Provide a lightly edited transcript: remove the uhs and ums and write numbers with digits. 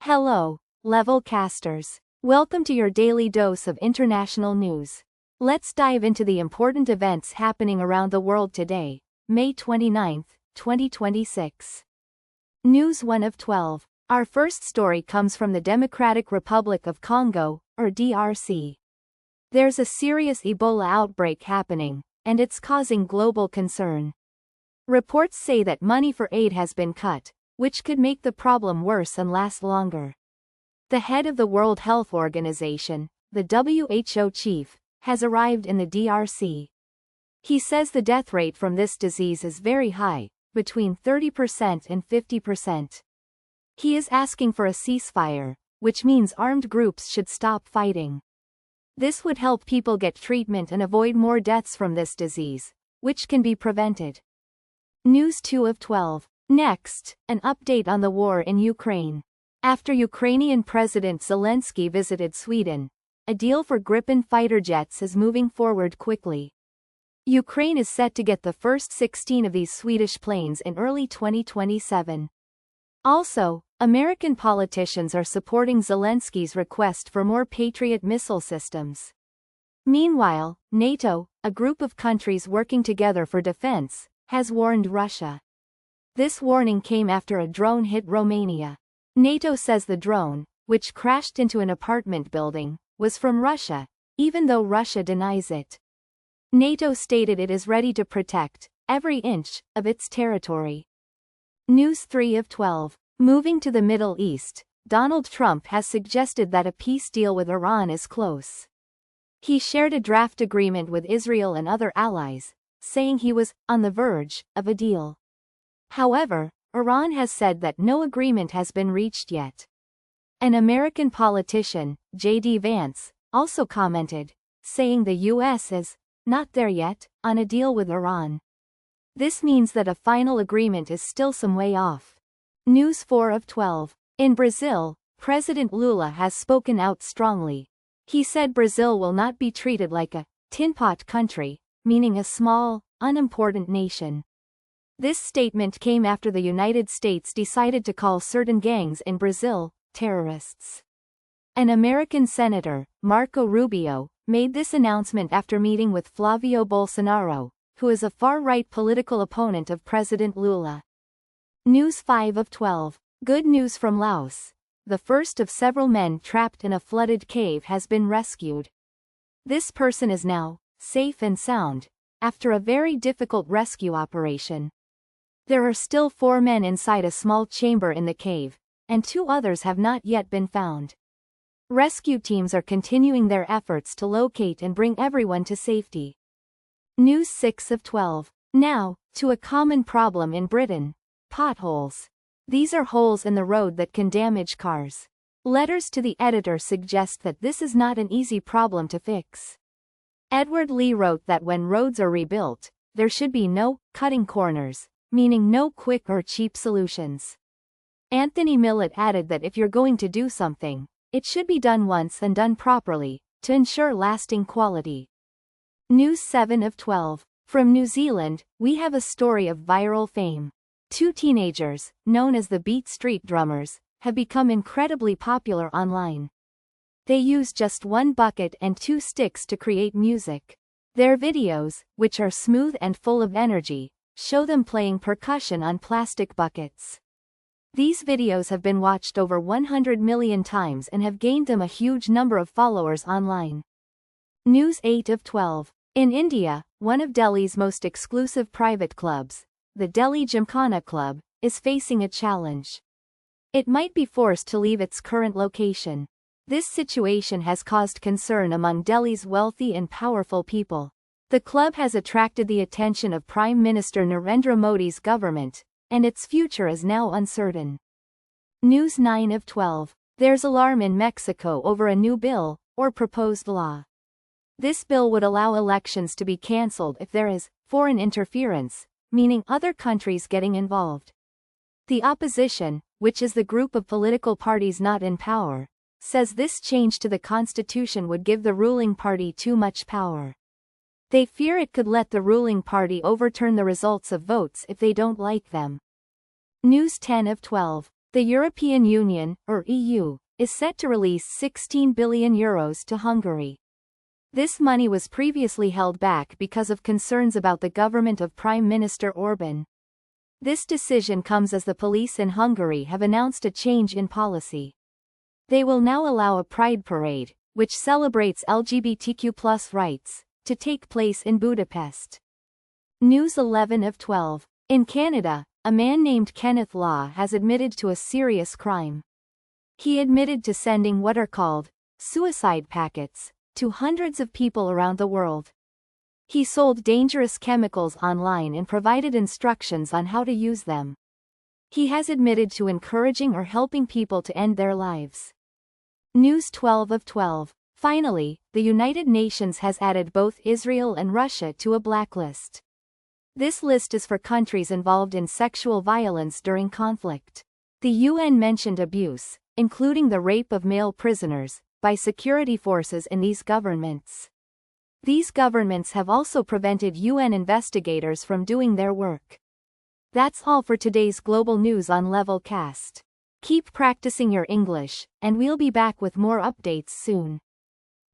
Hello, level casters. Welcome to your daily dose of international news. Let's dive into the important events happening around the world today, May 29, 2026. News 1 of 12. Our first story comes from the Democratic Republic of Congo, or DRC. There's a serious Ebola outbreak happening, and it's causing global concern. Reports say that money for aid has been cut, which could make the problem worse and last longer. The head of the World Health Organization, the WHO chief, has arrived in the DRC. He says the death rate from this disease is very high, between 30% and 50%. He is asking for a ceasefire, which means armed groups should stop fighting. This would help people get treatment and avoid more deaths from this disease, which can be prevented. News 2 of 12. Next, an update on the war in Ukraine. After Ukrainian President Zelensky visited Sweden, a deal for Gripen fighter jets is moving forward quickly. Ukraine is set to get the first 16 of these Swedish planes in early 2027. Also, American politicians are supporting Zelensky's request for more Patriot missile systems. Meanwhile, NATO, a group of countries working together for defense, has warned Russia. This warning came after a drone hit Romania. NATO says the drone, which crashed into an apartment building, was from Russia, even though Russia denies it. NATO stated it is ready to protect every inch of its territory. News 3 of 12. Moving to the Middle East, Donald Trump has suggested that a peace deal with Iran is close. He shared a draft agreement with Israel and other allies, saying he was on the verge of a deal. However, Iran has said that no agreement has been reached yet. An American politician, J.D. Vance, also commented, saying the U.S. is not there yet on a deal with Iran. This means that a final agreement is still some way off. News 4 of 12. In Brazil, President Lula has spoken out strongly. He said Brazil will not be treated like a tin pot country, meaning a small, unimportant nation. This statement came after the United States decided to call certain gangs in Brazil terrorists. An American senator, Marco Rubio, made this announcement after meeting with Flavio Bolsonaro, who is a far-right political opponent of President Lula. News 5 of 12. Good news from Laos. The first of several men trapped in a flooded cave has been rescued. This person is now safe and sound, after a very difficult rescue operation. There are still 4 men inside a small chamber in the cave, and 2 others have not yet been found. Rescue teams are continuing their efforts to locate and bring everyone to safety. News 6 of 12. Now, to a common problem in Britain. Potholes. These are holes in the road that can damage cars. Letters to the editor suggest that this is not an easy problem to fix. Edward Lee wrote that when roads are rebuilt, there should be no cutting corners, meaning no quick or cheap solutions. Anthony Millett added that if you're going to do something, it should be done once and done properly, to ensure lasting quality. News 7 of 12. From New Zealand, we have a story of viral fame. 2 teenagers, known as the Beat Street Drummers, have become incredibly popular online. They use just 1 bucket and 2 sticks to create music. Their videos, which are smooth and full of energy, show them playing percussion on plastic buckets. These videos have been watched over 100 million times and have gained them a huge number of followers online. News 8 of 12. In India, one of Delhi's most exclusive private clubs, the Delhi Gymkhana Club, is facing a challenge. It might be forced to leave its current location. This situation has caused concern among Delhi's wealthy and powerful people. The club has attracted the attention of Prime Minister Narendra Modi's government, and its future is now uncertain. News 9 of 12. There's alarm in Mexico over a new bill, or proposed law. This bill would allow elections to be cancelled if there is foreign interference, meaning other countries getting involved. The opposition, which is the group of political parties not in power, says this change to the constitution would give the ruling party too much power. They fear it could let the ruling party overturn the results of votes if they don't like them. News 10 of 12. The European Union, or EU, is set to release €16 billion to Hungary. This money was previously held back because of concerns about the government of Prime Minister Orbán. This decision comes as the police in Hungary have announced a change in policy. They will now allow a pride parade, which celebrates LGBTQ+ rights, to take place in Budapest. News 11 of 12. In Canada, a man named Kenneth Law has admitted to a serious crime. He admitted to sending what are called suicide packets to hundreds of people around the world. He sold dangerous chemicals online and provided instructions on how to use them. He has admitted to encouraging or helping people to end their lives. News 12 of 12. Finally, the United Nations has added both Israel and Russia to a blacklist. This list is for countries involved in sexual violence during conflict. The UN mentioned abuse, including the rape of male prisoners, by security forces in these governments. These governments have also prevented UN investigators from doing their work. That's all for today's global news on Levelcast. Keep practicing your English, and we'll be back with more updates soon.